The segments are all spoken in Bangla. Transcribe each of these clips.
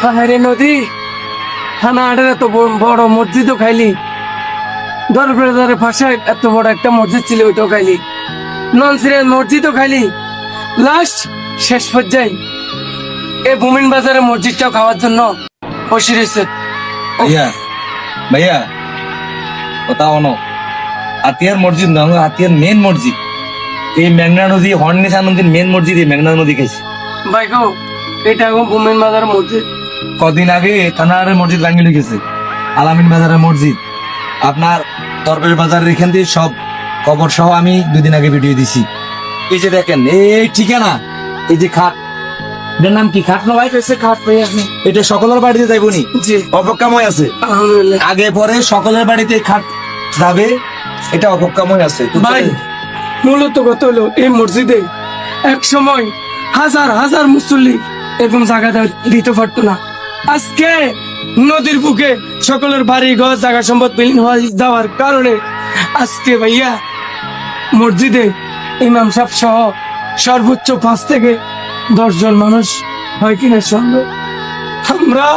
হায়রে নদী, থানা আটের এত বড় মসজিদও খাইলি, দরবারে ভাষায় এত বড় একটা মসজিদ ছিল ওইটাও খাইলি, নন সিরিয়াল মসজিদও খাইলি, লাস্ট শেষ পর্যায়ে এই বুমিন বাজারের মসজিদটাও খাওয়ার জন্য বসে রয়েছে। ভাইয়া ভাইয়া কথা অনো হাতিয়ার মসজিদ না, হাতিয়ার মেন মসজিদ এই মেঘনা নদী, হর্নিসা নদীর মেন মসজিদ এই মেঘনা নদী খাইছে। ভাই গো, এটা এখন বুমিন বাজারের মসজিদ। কদিন আগে থানার মসজিদ ভাঙি লিখেছে, আলামিন বাজারের মসজিদ, আপনার দরবেশ বাজারের এখান দিয়ে সব খবর সহ আমি 2 দিন আগে ভিডিও দিছি। এই যে দেখেন এই ঠিকানা, এই যে খাট, এটার নাম কি? খাট না ভাই? খাট ভাই আপনি? এটা সকলের বাড়িতে যাইবনি, জি অপেক্ষাময় আছে। আলহামদুলিল্লাহ আগে পরে সকলের বাড়িতে খাট যাবে, এটা অপেক্ষাময় আছে। ভাই, মূলত কথা হলো এই মসজিদে এক সময় হাজার হাজার মুসল্লি এরকম জায়গা দিতে পারতো না। আজকে নদীর বুকে সকলের বাড়ি ঘর জায়গা সম্পদ বিলীন হয়ে যাওয়ার কারণে আজকে ভাইয়া মসজিদে ইমাম সাহেব সহ সর্বোচ্চ 5 থেকে 10 জন মানুষ হয় কিনা সন্দেহ। আমরা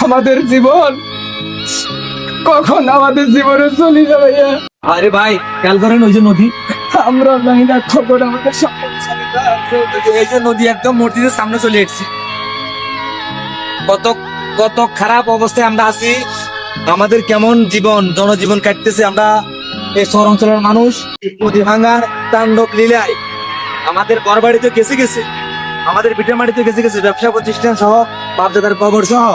আমাদের জীবন কখন আমাদের জীবনে চলে যাবে ভাইয়া? আরে ভাই খেয়াল করেন ওই যে নদী, আমরা জানি না খবর আমাদের সকল এই যে নদী একদম মসজিদের সামনে চলে এসেছি। কত কত খারাপ অবস্থায় আমরা আছি, আমাদের কেমন জীবন জনজীবন কাটতেছে। আমরা এই শহর অঞ্চলের মানুষ নদী ভাঙার তাণ্ডব লীলায় আমাদের ঘর বাড়িতে গেছে গেছে, আমাদের ভিটের মাটিতে গেছে গেছে, ব্যবসা প্রতিষ্ঠান সহ বাপদাদার কবর সহ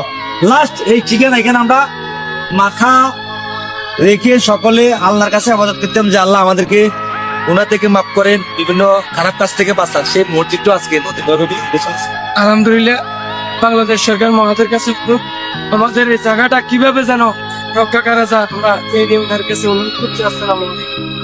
লাস্ট এই ঠিকানা এখানে আমরা মাথা রেখে সকলে আল্লাহর কাছে আবাদত করতাম যে আল্লাহ আমাদেরকে গুনাহ থেকে মাফ করেন, বিভিন্ন খারাপ কাজ থেকে বাঁচান। সেই মসজিদটা আজকে নদী গর্ভে আলহামদুলিল্লাহ, বাংলাদেশ সরকার মহাদের কাছে আমাদের এই জায়গাটা কিভাবে যেন রক্ষা করা যায়, আমরা এই নিয়মের কাছে অনুরোধ করছি। আসসালামু আলাইকুম।